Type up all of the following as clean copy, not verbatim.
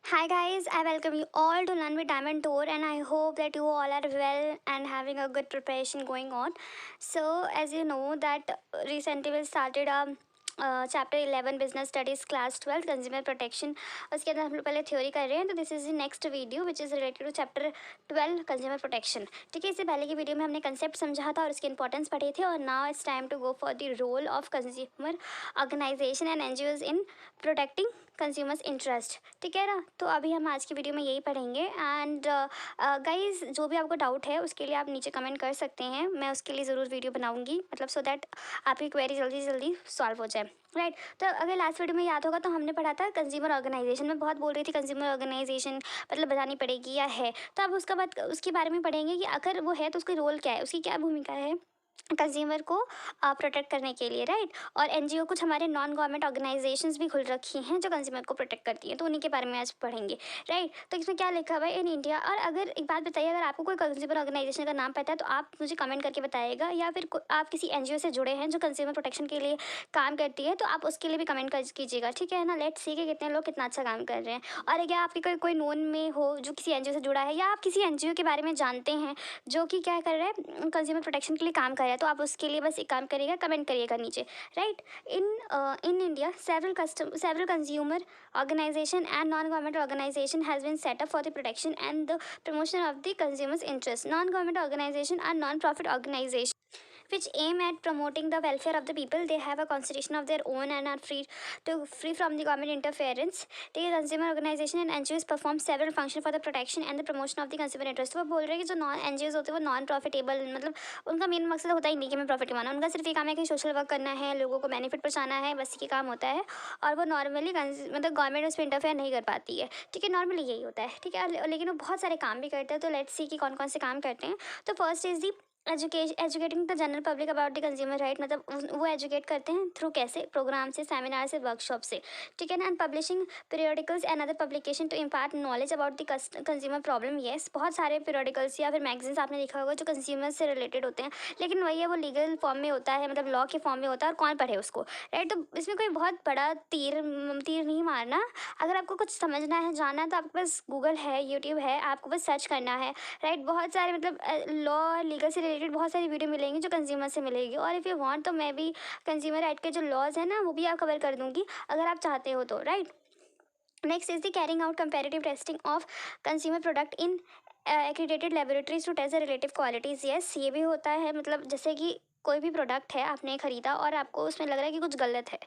Hi guys, I welcome you all to Learn with Diamond Tour and I hope that you all are well and having a good preparation going on. So as you know that recently we started chapter 11 business studies class 12 consumer protection. उसके अंदर हम लोग पहले theory कर रहे हैं, तो this is the next video which is related to chapter 12 consumer protection. ठीक है, इससे पहले की वीडियो में हमने कंसेप्ट समझा था और उसकी इंपॉर्टेंस पढ़े थे और now it's time to go for the role of consumer organization and NGOs in protecting consumers interest. ठीक है ना, तो अभी हम आज की वीडियो में यही पढ़ेंगे एंड गाइज जो भी आपको डाउट है उसके लिए आप नीचे कमेंट कर सकते हैं. मैं उसके लिए ज़रूर वीडियो बनाऊंगी, मतलब सो दैट आपकी क्वेरी जल्दी जल्दी सॉल्व हो जाए. राइट तो अगर लास्ट वीडियो में याद होगा तो हमने पढ़ा था कंज्यूमर ऑर्गेनाइजेशन में बहुत बोल रही थी कंज्यूमर ऑर्गेनाइजेशन मतलब बतानी पड़ेगी या है, तो अब उसका बाद उसके बारे में पढ़ेंगे कि अगर वो है तो उसका रोल क्या है, उसकी क्या भूमिका है कंज्यूमर को प्रोटेक्ट करने के लिए. राइट और एनजीओ कुछ हमारे नॉन गवर्नमेंट ऑर्गेनाइजेशंस भी खुल रखी हैं जो कंज्यूमर को प्रोटेक्ट करती हैं, तो उन्हीं के बारे में आज पढ़ेंगे. राइट तो इसमें क्या लिखा हुआ है इन इंडिया. और अगर एक बात बताइए, अगर आपको कोई कंज्यूमर ऑर्गेनाइजेशन का नाम पता है तो आप मुझे कमेंट करके बताइएगा, या फिर आप किसी एनजीओ से जुड़े हैं जो कंज्यूमर प्रोटेक्शन के लिए काम करती है तो आप उसके लिए भी कमेंट कीजिएगा. ठीक है ना, लेट्स सी कि कितने लोग कितना अच्छा काम कर रहे हैं. और अगर आपके कोई नोन में हो जो किसी एनजीओ से जुड़ा है, या आप किसी एनजीओ के बारे में जानते हैं जो कि क्या कर रहा है कंज्यूमर प्रोटेक्शन के लिए काम कर रहा है, तो आप उसके लिए बस एक काम करिएगा, कमेंट करिएगा नीचे. Right in India several consumer organization and non-government organization has been set up for the protection and the promotion of the consumers interest. Non-government organization are non-profit organization which aim at promoting the welfare of the people. They have a constitution of their own and are free from the government interference. The consumer organization and NGOs perform several functions for the protection and the promotion of the consumer interest. वो बोल रहे हैं कि जो non NGOs होते हैं वो non profitable, मतलब उनका मेन मकसद होता ही नहीं कि मैं प्रॉफिट कमाना. उनका सिर्फ ये काम है कि सोशल वर्क करना है, लोगों को बेनिफिट पहुंचाना है, बस ये काम होता है. और वो नॉर्मली मतलब गवर्नमेंट उस पर इंटरफेयर नहीं कर पाती है. ठीक है, नॉर्मली यही होता है. ठीक है, लेकिन वो बहुत सारे काम भी करते हैं, तो लेट्स सी कि कौन कौन से काम करते हैं. तो first is the educating the general public about the consumer right. मतलब वो एजुकेट करते हैं थ्रू कैसे, प्रोग्राम से, सेमिनार से, वर्कशॉप से. ठीक है ना, and publishing periodicals and other publication to impart knowledge about the consumer problem. Yes, बहुत सारे पीरियडिकल्स या फिर मैगजीन्स आपने देखा होगा जो कंज्यूमर से रिलेटेड होते हैं, लेकिन वही है वो लीगल फॉर्म में होता है, मतलब लॉ के फॉर्म में होता है, और कौन पढ़े उसको. राइट तो इसमें कोई बहुत बड़ा तीर नहीं मारना. अगर आपको कुछ समझना है, जानना है, तो आपके पास गूगल है, यूट्यूब है, आपको बस सर्च करना है. राइट बहुत सारे मतलब लॉ लीगल से रिलेटेड बहुत सारी वीडियो मिलेंगी जो कंज्यूमर से मिलेगी. और इफ़ यू वांट तो मैं भी कंज्यूमर राइट के जो लॉज है ना वो भी आप कवर कर दूंगी अगर आप चाहते हो तो. Right next is the carrying out comparative testing of consumer product in accredited laboratories to test the relative qualities. Yes, ये भी होता है, मतलब जैसे कि कोई भी प्रोडक्ट है आपने ख़रीदा और आपको उसमें लग रहा है कि कुछ गलत है.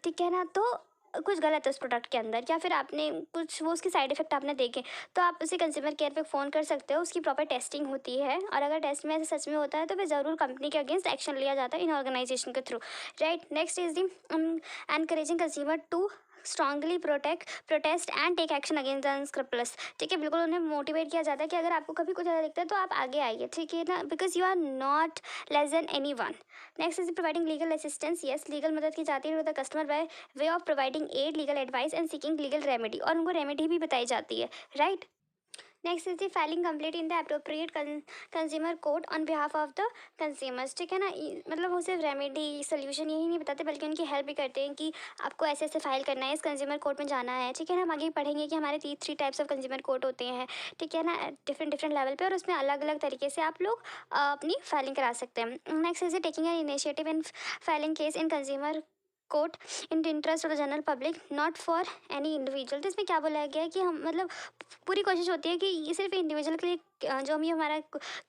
ठीक है ना, तो कुछ गलत है उस प्रोडक्ट के अंदर, या फिर आपने कुछ वो उसके साइड इफेक्ट आपने देखे, तो आप उसे कंज्यूमर केयर पे फ़ोन कर सकते हो. उसकी प्रॉपर टेस्टिंग होती है, और अगर टेस्ट में ऐसे सच में होता है तो फिर ज़रूर कंपनी के अगेंस्ट एक्शन लिया जाता है इन ऑर्गेनाइजेशन के through. Right next is the encouraging consumer to strongly protest and take action against the unscrupulous. ठीक है, बिल्कुल उन्हें मोटिवेट किया जाता है कि अगर आपको कभी कुछ ऐसा दिखता है तो आप आगे आइए. ठीक है ना, because you are not less than any one. Next is providing legal assistance. Yes, legal मदद की जाती है to the customer by way of providing aid, legal advice and seeking legal remedy, और उनको रेमेडी भी बताई जाती है. Right next is the filing complete in the appropriate consumer court on behalf of the consumers. ठीक है ना, मतलब वो सिर्फ रेमेडी सोल्यूशन यही नहीं बताते बल्कि उनकी हेल्प भी करते हैं कि आपको ऐसे ऐसे फाइल करना है, इस कंज्यूमर कोर्ट में जाना है. ठीक है ना, हम आगे पढ़ेंगे कि हमारे 3 टाइप्स ऑफ कंज्यूमर कोर्ट होते हैं. ठीक है ना, डिफरेंट लेवल पे, और उसमें अलग अलग तरीके से आप लोग अपनी फाइलिंग करा सकते हैं. Next is taking an initiative in filing case in consumer court in interest of the general public not for any individual. तो इसमें क्या बोला गया है कि हम मतलब पूरी कोशिश होती है कि ये सिर्फ इंडिविजुअल के लिए जो भी हमारा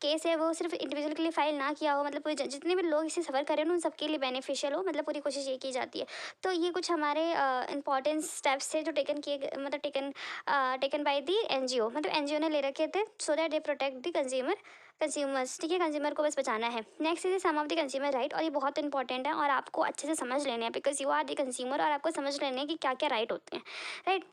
केस है वो सिर्फ इंडिविजुअल के लिए फाइल ना किया हो, मतलब पूरे जितने भी लोग इसे सफ़र करें उन सबके लिए बेनिफिशियल हो, मतलब पूरी कोशिश ये की जाती है. तो ये कुछ हमारे इंपॉर्टेंट स्टेप्स थे जो टेकन बाय दी एनजीओ, मतलब एनजीओ ने ले रखे थे so that they protect the consumers. ठीक है, कंज्यूमर को बस बचाना है. Next is some of the consumer right, और ये बहुत इंपॉर्टेंट है और आपको अच्छे से समझ लेने हैं because you are the consumer, और आपको समझ लेने हैं कि क्या क्या राइट होते हैं. राइट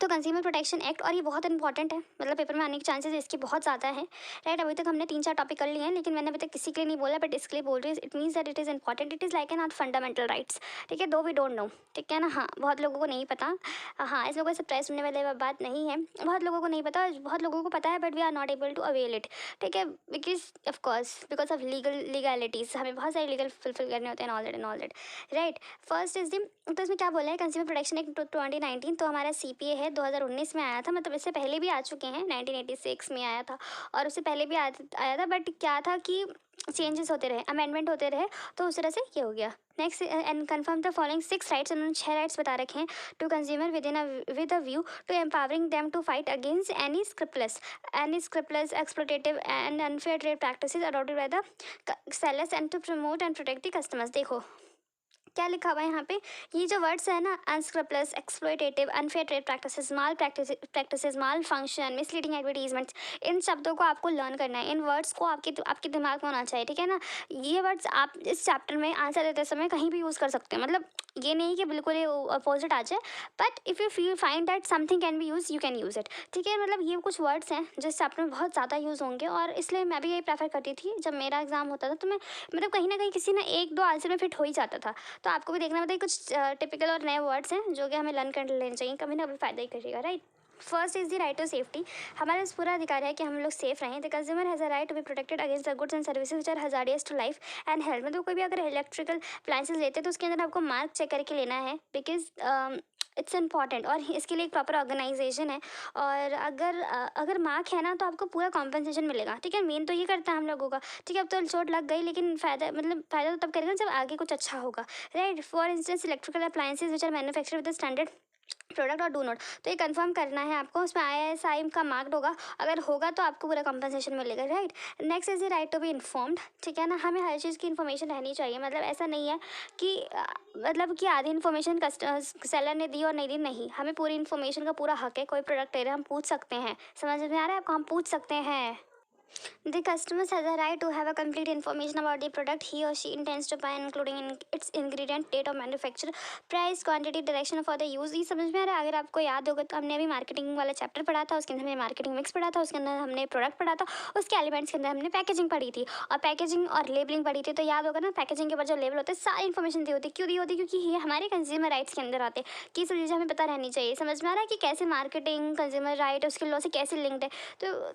तो कंज्यूमर प्रोटेक्शन एक्ट, और ये बहुत इंपॉर्टेंट है, मतलब पेपर में आने के चांसेस इसके बहुत ज़्यादा हैं. राइट अभी तक हमने 3-4 टॉपिक कर लिए हैं, लेकिन मैंने अभी तक किसी के लिए नहीं बोला, बट इसके लिए बोल रही हूँ. It means that it is important, it is like an are fundamental rights. ठीक है, दो वी डोंट नो. ठीक है ना, हाँ बहुत लोगों को नहीं पता. हाँ इसमें कोई सरप्राइज होने वाली बात नहीं है, बहुत लोगों को नहीं पता, बहुत लोगों को पता है but we are not able to avail it. ठीक है, बिकॉज ऑफ लीगलिटीज़ हमें बहुत सारे लीगल फुलफिल करने होते हैं all that. Right first is the, तो इसमें क्या बोला है कंज्यूमर प्रोटेक्शन एक्ट 2019, तो हमारा CPA है, 2019 में आया था, मतलब इससे पहले भी आ चुके हैं, 1986 में आया था और उससे पहले भी आया था, बट क्या था कि चेंजेस होते रहे, अमेंडमेंट होते रहे, तो उस तरह से ये हो गया। Next, and confirm the following 6 rights, उन्होंने 6 राइट्स बता रखे हैं to consumer with a view to empowering them to fight against any scriptless exploitative and unfair trade practices adopted by the sellers and to promote and protect the customers. देखो क्या लिखा हुआ है यहाँ पे, ये जो वर्ड्स है ना, अनस्क्रप्लस, एक्सप्लॉयटेटिव, अनफेयर ट्रेड प्रैक्टिसेस, माल फंक्शन, मिसलीडिंग एडवर्टीजमेंट्स, इन शब्दों को आपको लर्न करना है, इन वर्ड्स को आपके दिमाग में होना चाहिए, ठीक है ना। ये वर्ड्स आप इस चैप्टर में आंसर देते समय कहीं भी यूज़ कर सकते हो, मतलब ये नहीं कि बिल्कुल ये अपोजिट आ जाए, but if you feel find that something can be use, you can use it, ठीक है। मतलब ये कुछ वर्ड्स हैं जो इस चैप्टर में बहुत ज़्यादा यूज़ होंगे, और इसलिए मैं भी यही प्रेफर करती थी जब मेरा एग्जाम होता था, तो मैं मतलब कहीं ना कहीं किसी ना एक दो आंसर में फिट हो ही जाता था। तो आपको भी देखना, मतलब कुछ टिपिकल और नए वर्ड्स हैं जो कि हमें लर्न कर लेने चाहिए, कभी ना कभी फ़ायदा ही करेगा, right. First is the right to safety, हमारे पास पूरा अधिकार है कि हम लोग सेफ रहें। The consumer has a right to be protected against the goods and services which are hazardous to life and health. मतलब कोई भी अगर इलेक्ट्रिकल अप्लाइंसेस लेते हैं तो उसके अंदर आपको मार्क चेक करके लेना है, बिकॉज इट्स इम्पॉर्टेंट, और इसके लिए एक प्रॉपर ऑर्गेनाइजेशन है, और अगर मार्क है ना तो आपको पूरा कॉम्पनसेशन मिलेगा, ठीक है। मेन तो ये करता है हम लोगों का, ठीक है। अब तो चोट लग गई, लेकिन फ़ायदा तो तब करेगा जब आगे कुछ अच्छा होगा, right. For instance electrical appliances which are manufactured with standard product और डू नॉट, तो ये कंफर्म करना है आपको, उसमें ISI का मार्क्ड होगा, अगर होगा तो आपको पूरा कंपनसेशन मिलेगा, right. Next is the right to be informed, ठीक है ना। हमें हर चीज़ की इन्फॉर्मेशन रहनी चाहिए, मतलब ऐसा नहीं है कि मतलब कि आधी इन्फॉर्मेशन सेलर ने दी और नहीं दी, नहीं, हमें पूरी इन्फॉर्मेशन का पूरा हक है। कोई प्रोडक्ट ले रहे हैं, हम पूछ सकते हैं, समझ में आ रहा है आपको, हम पूछ सकते हैं। The customer has a right to have a complete information about the product he or she intends to buy, including its ingredient, date of manufacture, price, quantity, direction for the use। ये समझ में आ रहा है। अगर आपको याद होगा तो हमने अभी मार्केटिंग वाला चैप्टर पढ़ा था, उसके अंदर हमने मार्केटिंग मिक्स पढ़ा था, उसके अंदर हमने प्रोडक्ट पढ़ा था, उसके एलिमेंट्स के अंदर हमने पैकेजिंग पढ़ी थी, और पैकेजिंग और लेबलिंग पढ़ी थी। तो याद होगा ना, पैकेजिंग के ऊपर जो लेबल होते हैं सारी इन्फॉर्मेशन दी होती है, क्यों दी होती है, क्योंकि ये हमारे कंज्यूमर राइट्स के अंदर आते हैं, कि सब चीज़ें हमें पता रहनी चाहिए। समझ में आ रहा है कि कैसे मार्केटिंग कंज्यूमर राइट उसके लॉ से कैसे लिंक्ड है।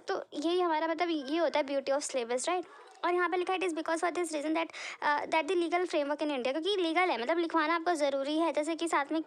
तो यही हमारा मतलब ये होता है ब्यूटी ऑफ सिलेबस, राइट। और यहाँ पे लिखा है it is because for this reason that the legal framework in India, क्योंकि लीगल है, मतलब लिखवाना आपको ज़रूरी है। जैसे कि साथ में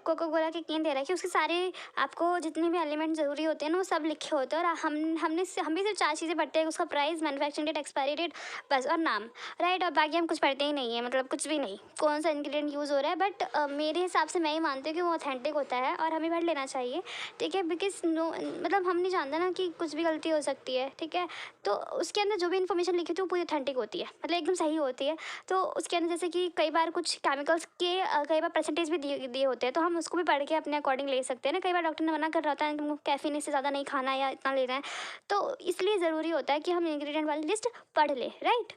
कोको कोला के केन दे रहा है कि उसके सारे आपको जितने भी एलिमेंट ज़रूरी होते हैं ना, वो सब लिखे होते हैं, और हम भी सिर्फ 4 चीज़ें पढ़ते हैं, उसका price, manufacturing date, expiry date, बस, और नाम, राइट। और बाकी हम कुछ पढ़ते ही नहीं है, मतलब कुछ भी नहीं, कौन सा इंग्रेडिएंट यूज़ हो रहा है। बट मेरे हिसाब से मैं ये मानती हूँ कि वो ऑथेंटिक होता है और हमें पढ़ लेना चाहिए, ठीक है। बिकॉज नो, मतलब हम नहीं जानते ना कि कुछ भी गलती हो सकती है, ठीक है। तो उसके अंदर जो भी इन्फॉर्मेशन लिखी थी वो पूरी ऑथेंटिक होती है, मतलब एकदम सही होती है। तो उसके अंदर जैसे कि कई बार कुछ केमिकल्स के कई बार परसेंटेज भी दिए होते हैं, तो हम उसको भी पढ़ के अपने अकॉर्डिंग ले सकते हैं ना। कई बार डॉक्टर ने मना कर रहा होता है कि कैफीन इससे ज़्यादा नहीं खाना या इतना लेना है, तो इसलिए ज़रूरी होता है कि हम इंग्रेडिएंट वाली लिस्ट पढ़ लें, right.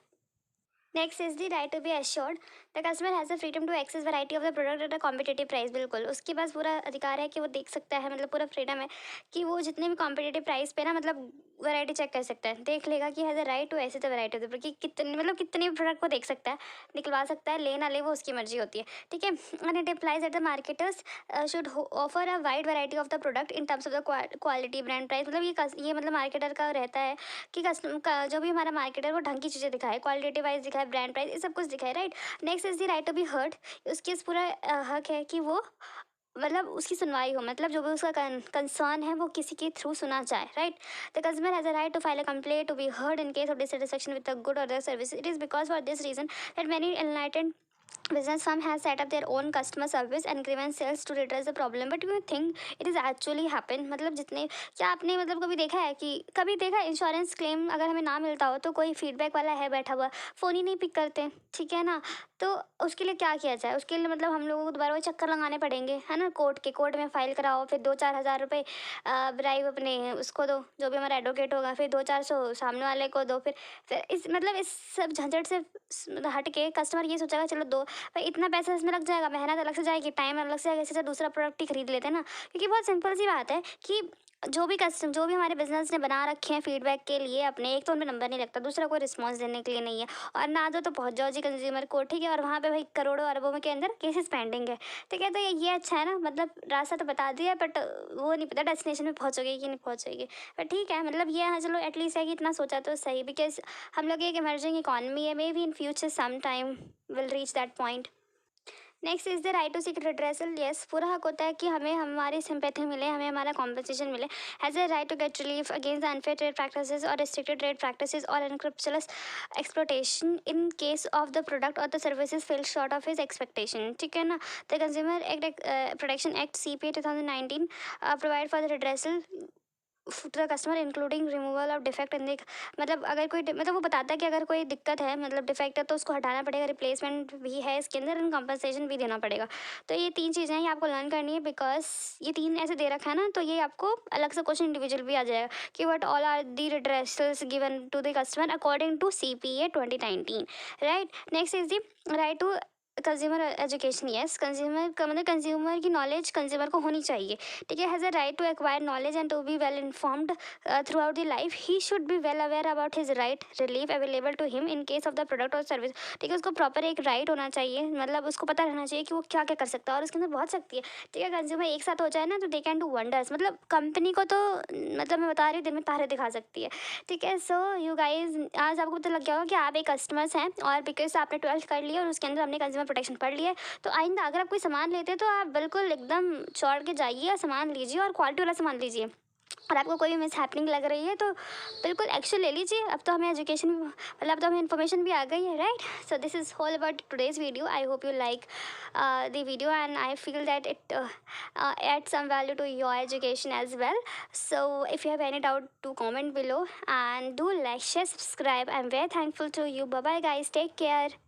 Next is the right to be assured, the customer has the freedom to access variety of the product at a competitive price. बिल्कुल, उसके पास पूरा अधिकार है कि वो देख सकता है, मतलब पूरा फ्रीडम है कि वो जितने भी कॉम्पिटेटिव प्राइस पे ना, मतलब वैरायटी चेक कर सकता है, देख लेगा कि हैज़ अ राइट टू ऐसे तो वैरायटी ऑफ द, कि कितने, मतलब कितने भी प्रोडक्ट को देख सकता है, निकलवा सकता है, ले ना ले वो उसकी मर्जी होती है, ठीक है। And it applies that the marketers should offer a wide variety of the product in terms of the quality, brand, price. मतलब ये मतलब मार्केटर का रहता है कि कस्टमर का जो भी हमारा मार्केटर वो ढंग की चीज़ें दिखाए, क्वालिटी वाइज दिखाए, ब्रांड प्राइस, ये सब कुछ दिखाए, right. Next is the right to be heard, उसके इस पूरा हक है कि वो मतलब उसकी सुनवाई हो, मतलब जो भी उसका कंसर्न है वो किसी के थ्रू सुना जाए, right. The customer has a right to file a complaint to be heard in case of dissatisfaction with the good और the service. It is because for this reason that many enlightened business firm has set up their own customer service and grievance cells to redress the problem, but do you think it is actually happen? मतलब जितने, क्या आपने मतलब कभी देखा है कि कभी देखा इंश्योरेंस क्लेम अगर हमें ना मिलता हो तो कोई फीडबैक वाला है बैठा हुआ, फ़ोन ही नहीं पिक करते, ठीक है ना। तो उसके लिए क्या किया जाए, उसके लिए मतलब हम लोगों को दोबारा वही चक्कर लगाने पड़ेंगे, है ना। कोर्ट में फाइल कराओ, फिर 2-4 हज़ार रुपये ब्राइब अपने उसको दो, जो भी हमारा एडवोकेट होगा, फिर 2-400 सामने वाले को दो, फिर इस सब झंझट से हट के कस्टमर ये सोचेगा चलो दो भाई, इतना पैसा इसमें लग जाएगा, मेहनत अलग से जाएगी, टाइम अलग से जाएगा, इससे दूसरा प्रोडक्ट ही खरीद लेते हैं ना। क्योंकि बहुत सिंपल सी बात है कि जो भी हमारे बिजनेस ने बना रखे हैं फीडबैक के लिए अपने, एक तो उनमें नंबर नहीं लगता, दूसरा कोई रिस्पॉन्स देने के लिए नहीं है, और ना दो तो पहुंच जाओ जी कंज्यूमर कोर्ट, ठीक है। और वहाँ पे भाई करोड़ों अरबों में के अंदर केसेस पेंडिंग है, ठीक है। तो ये अच्छा है ना, मतलब रास्ता तो बता दिया, बट वो नहीं पता डेस्टिनेशन में पहुँचोगे कि नहीं पहुँचोगे। बट ठीक है, मतलब ये हाँ चलो एटलीस्ट है कि इतना सोचा तो सही, बिकॉज हम लोग एक इमर्जिंग इकॉनमी है, may be in future some time will reach that point. Next is the right to seek redressal. Yes, पूरा हक होता है कि हमें हमारी सिंपैथी मिले, हमें हमारा कॉम्पनसेशन मिले। Has a right to get relief against the unfair trade practices और रिस्ट्रिक्टेड ट्रेड प्रैक्टिसेस और unscrupulous exploitation in case of the product और the services fell short of his expectation. ठीक है ना। The consumer act protection act CPA 2019 provide for the redressal to the customer including removal of defect in the, मतलब अगर कोई मतलब वो बताता है कि अगर कोई दिक्कत है, मतलब डिफेक्ट है, तो उसको हटाना पड़ेगा, रिप्लेसमेंट भी है इसके अंदर, एंड कंपनसेशन भी देना पड़ेगा। तो ये 3 चीज़ें हैं, ये आपको लर्न करनी है, बिकॉज ये 3 ऐसे दे रखा है ना, तो ये आपको अलग से क्वेश्चन इंडिविजुअल भी आ जाएगा कि what all are the redressals given to the customer according to CPA 2019, right. Next is the right to consumer education. Yes, consumer का मतलब कंज्यूमर की नॉलेज कंज्यूमर को होनी चाहिए। ठीक है। Has a right to acquire knowledge and to be well informed throughout the life. He should be well aware about his right relief available to him in case of the product और service. ठीक है। उसको proper एक right होना चाहिए, मतलब उसको पता रहना चाहिए कि वो क्या क्या कर सकता है, और उसके अंदर बहुत शक्ति है। ठीक है। कंज्यूमर एक साथ हो जाए ना, तो दे कैन डू वंडर्स। मतलब कंपनी को तो मतलब मैं बता रही हूँ, दिन में तारे दिखा सकती है। ठीक है। सो यू गाइज, आज आपको पता लग गया होगा कि आप एक कस्टमर्स हैं, और बिकॉज आपने 12th कर लिया और उसके अंदर हमने कंज्यूमर प्रोटेक्शन पढ़ लिया है, तो आइंदा अगर आप कोई सामान लेते हैं तो आप बिल्कुल एकदम चौड़ के जाइए और सामान लीजिए, और क्वालिटी वाला सामान लीजिए। और आपको कोई मिस हैपनिंग लग रही है तो बिल्कुल एक्शन ले लीजिए। अब तो हमें एजुकेशन, मतलब अब तो हमें इन्फॉर्मेशन भी आ गई है, right. So this is all about today's video. I hope you like the video and I feel that it adds some value to your education as well. So if you have any doubt, do comment below and do like, share, subscribe. I'm very thankful to you. Bye bye guys, take care.